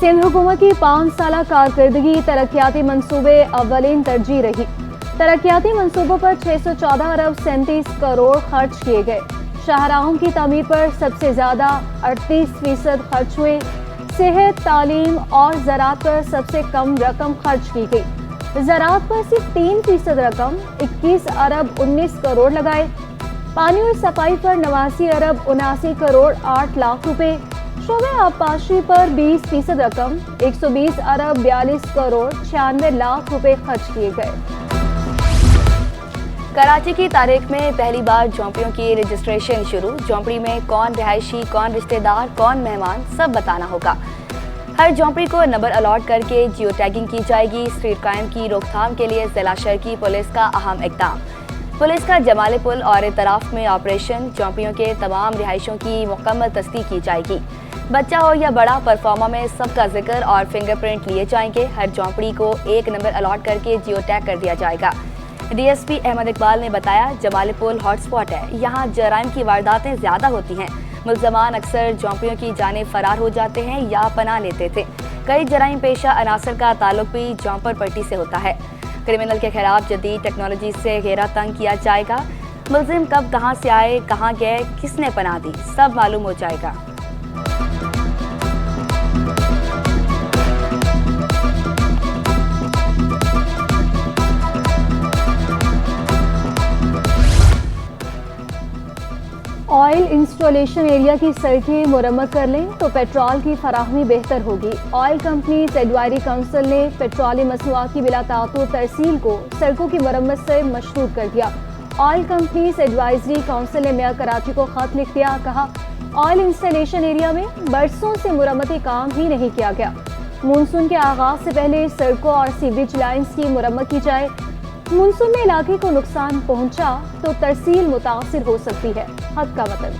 सिंध हुकूमत की 5 साला कारकर्दगी तरक्याती मंसूबे अव्वलीन तरजीह रही। तरक्याती मंसूबों पर 614 अरब 37 करोड़ खर्च किए गए। शाहराहों की तामीर पर सबसे ज्यादा 38% खर्च हुए। सेहत, तालीम और ज़राअत पर सबसे कम रकम खर्च की गई। ज़राअत पर सिर्फ 3% रकम 21 अरब 19 करोड़ लगाए। पानी और सफाई पर 89 अरब 79 करोड़ 8 लाख रुपए। शोबे आबपाशी पर 20% रकम 120 अरब 42 करोड़ 96 लाख रुपए खर्च किए गए। कराची की तारीख में पहली बार झोंपड़ियों की रजिस्ट्रेशन शुरू। झोंपड़ी में कौन रिहायशी, कौन रिश्तेदार, कौन मेहमान, सब बताना होगा। हर झोंपड़ी को नंबर अलॉट करके जियो टैगिंग की जाएगी। स्ट्रीट क्राइम की रोकथाम के लिए जिला शहर पुलिस का अहम इक़दाम। पुलिस का जमाले पुल और इतराफ में ऑपरेशन। झोंपड़ियों के तमाम रिहायशों की मुकम्मल तस्दीक की जाएगी। बच्चा हो या बड़ा, परफॉर्मा में सबका जिक्र और फिंगरप्रिंट लिए जाएंगे। हर झोंपड़ी को एक नंबर अलॉट करके जियो टैग कर दिया जाएगा। डीएसपी अहमद इकबाल ने बताया, जमाले पुल हॉटस्पॉट है, यहाँ जराइम की वारदातें ज्यादा होती हैं। मुल्ज़मान अक्सर झोंपड़ियों की जानिब फरार हो जाते हैं या पनाह लेते थे। कई जराइम पेशा अनासर का ताल्लुक भी झोंपड़ पट्टी से होता है। क्रिमिनल के खिलाफ जदीद टेक्नोलॉजी से घेरा तंग किया जाएगा। मुल्जिम कब कहाँ से आए, कहाँ गए, किसने पनाह दी, सब मालूम हो जाएगा। ऑयल इंस्टॉलेशन एरिया की सड़कें मुरम्मत कर लें तो पेट्रोल की फराहमी बेहतर होगी। ऑयल कंपनीज एडवाइजरी काउंसिल ने पेट्रोलियम मसनूआत की बिला ताक़ुत तरसील को सड़कों की मुरम्मत से मशरूत कर दिया। ऑयल कंपनीज एडवाइजरी काउंसिल ने मेयर कराची को खत लिख दिया। कहा, ऑयल इंस्टॉलेशन एरिया में बरसों से मुरम्मती काम ही नहीं किया गया। मानसून के आगाज से पहले सड़कों और सीवरेज लाइन्स की मुरम्मत की जाए। मानसून में इलाके को नुकसान पहुंचा तो तरसील मुतासिर हो सकती है। हद का वतन।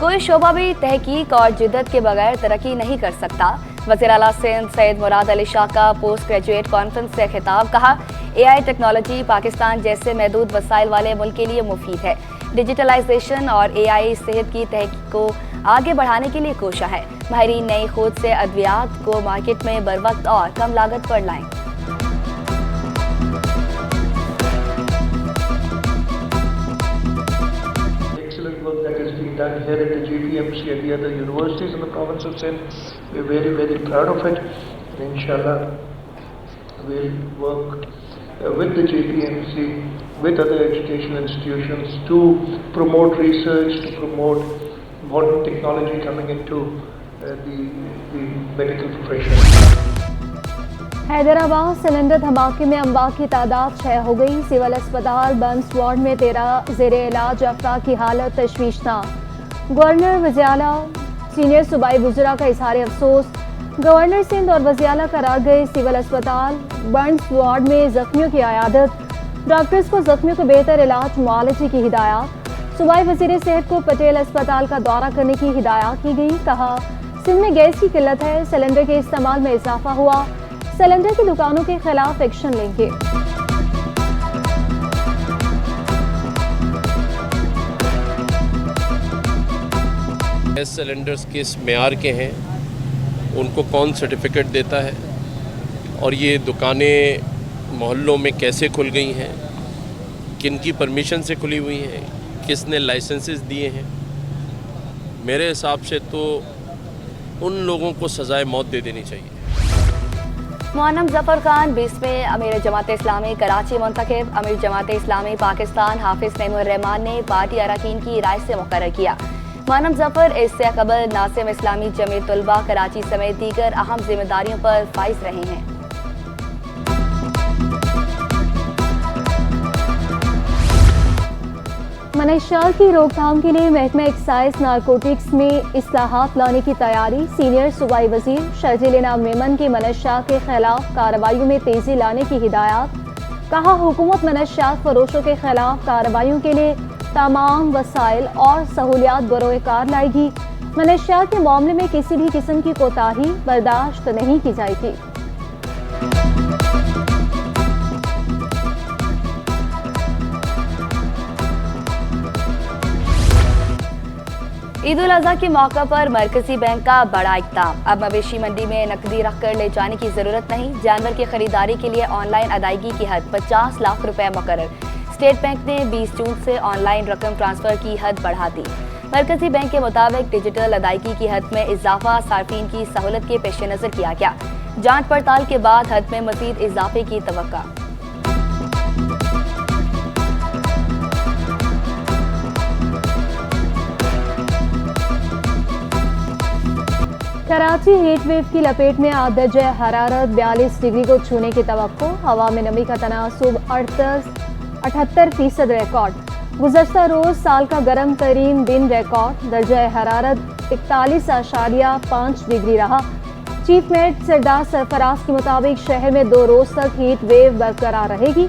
कोई शोबा भी तहकीक और जिद्दत के बगैर तरक्की नहीं कर सकता। वज़ीर आला सिंध सैयद मुराद अली शाह का पोस्ट ग्रेजुएट कॉन्फ्रेंस से खिताब। कहा, एआई टेक्नोलॉजी पाकिस्तान जैसे महदूद वसाइल वाले मुल्क के लिए मुफीद है। डिजिटलाइजेशन और एआई सेहत की तहकीक को आगे बढ़ाने के लिए कोशा है। माहिरीन नई खोज से अद्वियात को मार्केट में बर वक्त और कम लागत पर लाएं। Done here at the GPMC and the other universities in the province of Sindh. We're very, very proud of it. And inshallah, we'll work with the GPMC, with other educational institutions to promote research, to promote modern technology coming into the medical profession. Hyderabad cylinder धमाके में अमवात की तादाद 6 हो गई। Civil अस्पताल बंस ward में 13 ज़ेरे इलाज अफराद की हालत तशवीशनाक। गवर्नर वज़ीर-ए-आला सीनियर सूबाई वज़रा का इज़हार अफसोस। गवर्नर सिंध और वज़ीर-ए-आला करार गए सिविल अस्पताल बंस वार्ड में जख्मियों की आयादत। डॉक्टर्स को जख्मियों को बेहतर इलाज मुआलजे की हिदायत। सूबाई वज़ीर सेहत को पटेल अस्पताल का दौरा करने की हिदायत की गई। कहा, सिंध में गैस की किल्लत है, सिलेंडर के इस्तेमाल में इजाफा हुआ। सिलेंडर की दुकानों के खिलाफ एक्शन लेंगे। गैस सिलेंडर्स किस मेयार के हैं, उनको कौन सर्टिफिकेट देता है, और ये दुकानें मोहल्लों में कैसे खुल गई हैं, किन की परमिशन से खुली हुई हैं, किसने लाइसेंसेस दिए हैं। मेरे हिसाब से तो उन लोगों को सज़ाए मौत दे देनी चाहिए। मुअन्नम ज़फ़र खान 20वें अमीर जमात इस्लामी कराची मुंतखब। अमीर जमात इस्लामी पाकिस्तान हाफिज़ नईमुर रहमान ने पार्टी अरकान की राय से मुक़र्रर किया। मुअन्नम ज़फ़र इससे कबल नासिम इस्लामी जमीयत तलबा कराची समेत दीगर अहम जिम्मेदारियों पर फाइज रहे हैं। मनशियात की रोकथाम के लिए महकमा एक्साइज नारकोटिक्स में इस्लाहात लाने की तैयारी। सीनियर सूबाई वजीर शर्जील इनाम मेमन की मनशियात के खिलाफ कार्रवाइयों में तेजी लाने की हिदायत। कहा, हुकूमत मनशियात फरोशों के खिलाफ कार्रवाइयों के लिए तमाम वसाइल और सहूलियात बरोकार लाएगी। मनशियात के मामले में किसी भी किस्म की कोताही बर्दाश्त नहीं की जाएगी। ईद उल अजहा के मौका पर मरकजी बैंक का बड़ा इक़दाम। अब मवेशी मंडी में नकदी रखकर ले जाने की जरूरत नहीं। जानवर की खरीदारी के लिए ऑनलाइन अदायगी की हद 50 लाख रुपए मुकर्रर। स्टेट बैंक ने 20 जून से ऑनलाइन रकम ट्रांसफर की हद बढ़ा दी। मरकजी बैंक के मुताबिक डिजिटल अदायगी की हद में इजाफा सार्फिन की सहूलत के पेश नजर किया गया। जांच पड़ताल के बाद हद में मजीद इजाफे की तवक्का। कराची हीट वेव की लपेट में आज दर्जे हरारत 42 डिग्री को छूने की तवक्को। हवा में नमी का तनासुब 78% रिकॉर्ड। गुज़श्ता रोज साल का गर्म तरीन दिन रिकॉर्ड। दर्जा हरारत 41.5 डिग्री रहा। चीफ मेट सरदार सरफराज के मुताबिक शहर में 2 रोज तक हीट वेव बरकरार रहेगी।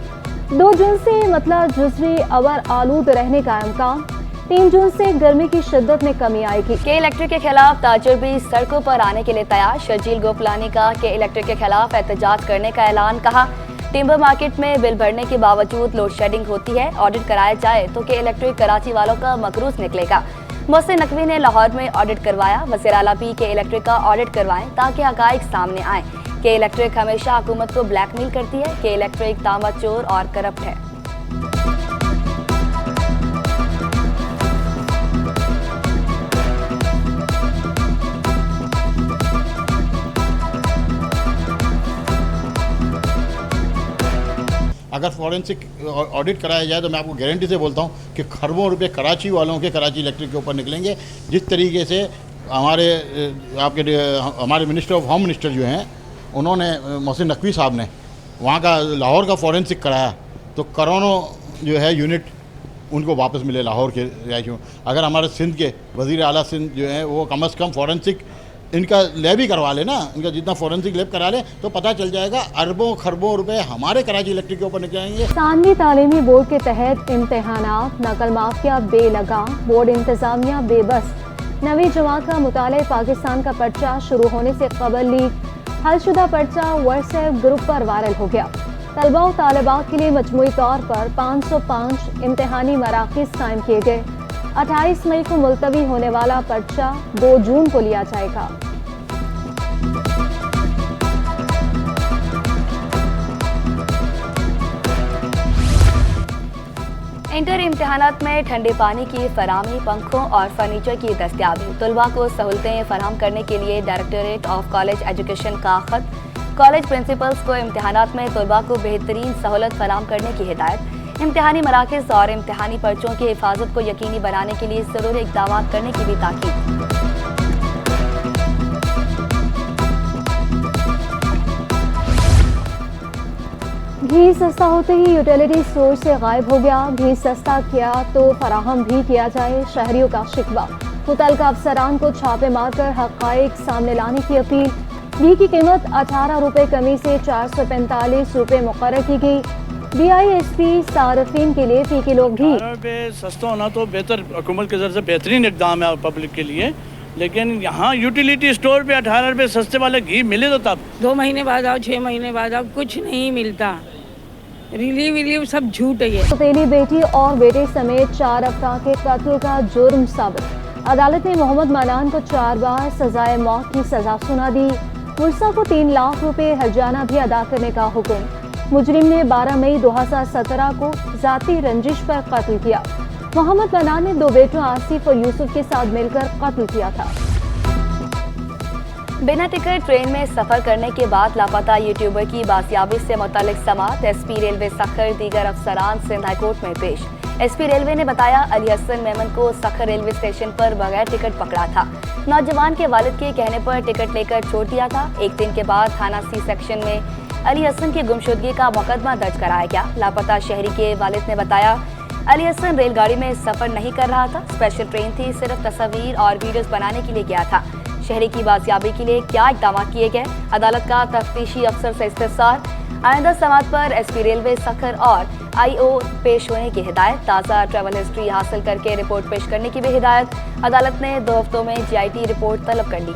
2 जून से मतलब जुज़वी अवर आलूद रहने का इम्कान। 3 जून से गर्मी की शिद्दत में कमी आएगी। के इलेक्ट्रिक के खिलाफ ताजर भी सड़कों पर आने के लिए तैयार। शर्जील गोपलानी का के इलेक्ट्रिक के खिलाफ एहतजाज करने का ऐलान। कहा, टिम्बर मार्केट में बिल भरने के बावजूद लोड शेडिंग होती है। ऑडिट कराया जाए तो के इलेक्ट्रिक कराची वालों का मकरूज निकलेगा। मोहसिन नकवी ने लाहौर में ऑडिट करवाया। वज़ीर आला भी के इलेक्ट्रिक का ऑडिट करवाएं ताकि हकाइक सामने आए। के इलेक्ट्रिक हमेशा हुकूमत को ब्लैकमेल करती है। के इलेक्ट्रिक तामत चोर और करप्ट है। अगर फॉरेंसिक ऑडिट कराया जाए तो मैं आपको गारंटी से बोलता हूँ कि खरबों रुपए कराची वालों के कराची इलेक्ट्रिक के ऊपर निकलेंगे। जिस तरीके से हमारे मिनिस्टर ऑफ होम मिनिस्टर जो हैं उन्होंने मोहसिन नकवी साहब ने वहाँ का लाहौर का फॉरेंसिक कराया तो करोड़ों जो है यूनिट उनको वापस मिले लाहौर के रिहायशियों। अगर हमारे सिंध के वज़ीर आला सिंध जो हैं वो कम अज़ कम फॉरेंसिक इनका लैब ही करवा लेना, इनका जितना फॉरेंसिक लैब करा ले तो पता चल जाएगा अरबों खरबों रुपए हमारे कराची इलेक्ट्रिक के ऊपर निकलेंगे। सानवी तालीमी बोर्ड के तहत इम्तहानात नकल माफिया बेलगाम। बोर्ड इंतजामिया बेबस। नवी जमा का मुताले पाकिस्तान का पर्चा शुरू होने से कबल लीक हलशुदा पर्चा व्हाट्सएप ग्रुप पर वायरल हो गया। तलबा और तालिबात के लिए मजमूई तौर पर 505 इम्तहानी मराकिज़ कायम किए गए। 28 मई को मुलतवी होने वाला पर्चा 2 जून को लिया जाएगा। इंटर इम्तहानात में ठंडे पानी की फराहमी, पंखों और फर्नीचर की दस्तियाबी। तलबा को सहूलतें फराहम करने के लिए डायरेक्टरेट ऑफ कॉलेज एजुकेशन का खत। कॉलेज प्रिंसिपल्स को इम्तहानात में तलबा को बेहतरीन सहूलत फराहम करने की हिदायत। इम्तहानी मराकज़ और इम्तहानी पर्चों की हिफाजत को यकीनी बनाने के लिए ज़रूरी इक़दाम करने की भी ताकीद। घी सस्ता होते ही यूटिलिटी स्टोर से गायब हो गया। घी सस्ता किया तो फराहम भी किया जाए, शहरियों का शिकवा। मुतल्लिका अफसरान को छापे मारकर हक़ाइक़ सामने लाने की अपील। घी की कीमत 18 रुपये कमी से 445 रुपये मुकर्रर की गई। BISP सार्फिन के लिए फी किलो घी सस्ता होना तो बेहतर, हुकूमत के ज़रिए से बेहतरीन इक़दाम है पब्लिक के लिए, लेकिन यहाँ यूटिलिटी स्टोर पे 18 रुपये सस्ते वाले घी मिले तो तब। 2 महीने बाद आओ, 6 महीने बाद आओ, कुछ नहीं मिलता। रिलीव सब झूठ है ये। सौतेली बेटी और बेटे समेत 4 अफराद के कत्ल का जुर्म साबित। अदालत ने मोहम्मद मनान को 4 बार सजाए मौत की सजा सुना दी। मुर्सा को 3 लाख रुपए हर्जाना भी अदा करने का हुक्म। मुजरिम ने 12 मई 2017 को जाती रंजिश पर कत्ल किया। मोहम्मद मनान ने 2 बेटों आसिफ और यूसुफ के साथ मिलकर कत्ल किया था। बिना टिकट ट्रेन में सफर करने के बाद लापता यूट्यूबर की बाजियाबी से मुतालिक समात। SP रेलवे सखर दीगर अफसरान सिंध हाई कोर्ट में पेश। SP रेलवे ने बताया, अली हसन मेमन को सखर रेलवे स्टेशन पर बगैर टिकट पकड़ा था। नौजवान के वालिद के कहने पर टिकट लेकर छोड़ दिया था। 1 दिन के बाद थाना C सेक्शन में अली हसन की गुमशुदगी का मुकदमा दर्ज कराया गया। लापता शहरी के वालिद ने बताया, अली हसन रेलगाड़ी में सफर नहीं कर रहा था, स्पेशल ट्रेन थी, सिर्फ तस्वीर और वीडियोस बनाने के लिए गया था। शहरी की बाजियाबी के लिए क्या इक़दाम किए गए, अदालत का तफ्तीशी अफसर से इस्तिफसार। आइंदा समात पर SP रेलवे सखर और IO पेश होने की हिदायत। ताज़ा ट्रैवल हिस्ट्री हासिल करके रिपोर्ट पेश करने की भी हिदायत। अदालत ने 2 हफ्तों में GIT रिपोर्ट तलब कर ली।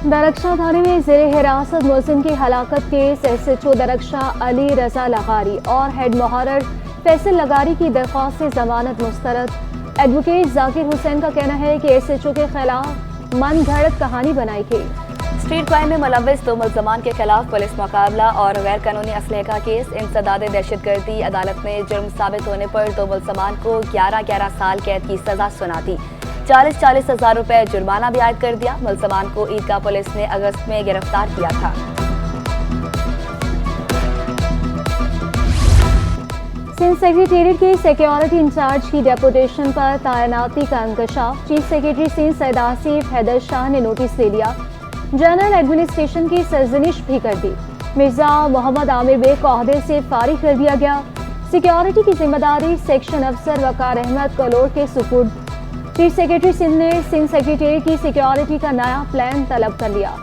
दरक्षा थाने में जेर हिरासत मुलजिम की हलाकत केस SHO दरक्षा अली रजा लगारी और हेड मुहर्रर फैसल लगारी की दरख्वास्त से जमानत मुस्तरद। एडवोकेट जाकिर हुसैन का कहना है कि SHO के खिलाफ मन घड़त कहानी बनाई गई। स्ट्रीट क्राइम में मुलव्विस 2 मुल्ज़मान के खिलाफ पुलिस मुकाबला और गैर कानूनी असलहे का केस। इंसदाद दहशतगर्दी अदालत ने जुर्म साबित होने पर 2 मुल्ज़मान को 11-11 साल कैद की सजा सुना दी। 40-40 हज़ार रुपए जुर्माना भी आयद कर दिया। मुल्ज़मान को ईदगाह पुलिस ने अगस्त में गिरफ्तार किया था। सिंध सेक्रेटेरिएट के सिक्योरिटी इंचार्ज की डेपुटेशन पर तैनाती का इंकशाफ। चीफ सेक्रेटरी सिंध सैयद आसिफ हैदर शाह ने नोटिस ले लिया। जनरल एडमिनिस्ट्रेशन की सरजनिश भी कर दी। मिर्जा मोहम्मद आमिर बेग को ओहदे से फारिग कर दिया गया। सिक्योरिटी की जिम्मेदारी सेक्शन अफसर वकार अहमद कलोर के सुपुर्द। चीफ सेक्रेटरी सिंध ने सिंध सेक्रेटेरिएट की सिक्योरिटी का नया प्लान तलब कर लिया।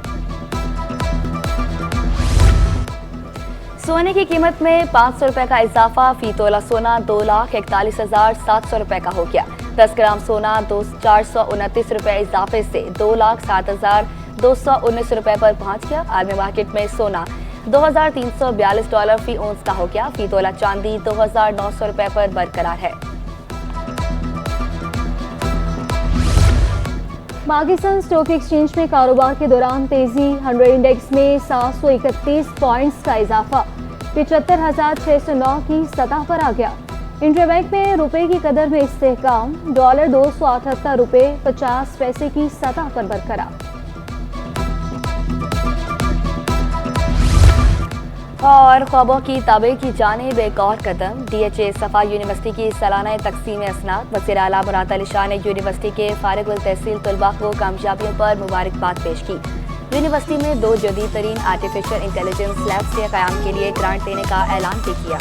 सोने की कीमत में 500 रुपए का इजाफा। फी तोला सोना 2,41,700 रुपए का हो गया। 10 ग्राम सोना 429 रुपए इजाफे से 2,07,219 रुपए पर पहुंच गया। आलमी मार्केट में सोना $2,342 फी औंस का हो गया। फी तोला चांदी 2,900 रुपए पर बरकरार है। पाकिस्तान स्टॉक एक्सचेंज में कारोबार के दौरान तेजी। 100 इंडेक्स में 731 पॉइंट्स का इजाफा 75,609 की सतह पर आ गया। इंटरबैंक में रुपए की कदर में इस्तेहकाम। डॉलर 278 रुपए 50 पैसे की सतह पर बरकरार। और ख्वाबों की ताबीर की जानिब एक और कदम। DHA सफा यूनिवर्सिटी की सालाना तकसीम असनाद। वज़ीर आला मुराद अली शाह ने यूनिवर्सिटी के फारिग तहसील तलबा को कामयाबियों पर मुबारकबाद पेश की। यूनिवर्सिटी में 2 जदीद तरीन आर्टिफिशियल इंटेलिजेंस लैब्स के क़याम के लिए ग्रांट देने का ऐलान भी किया।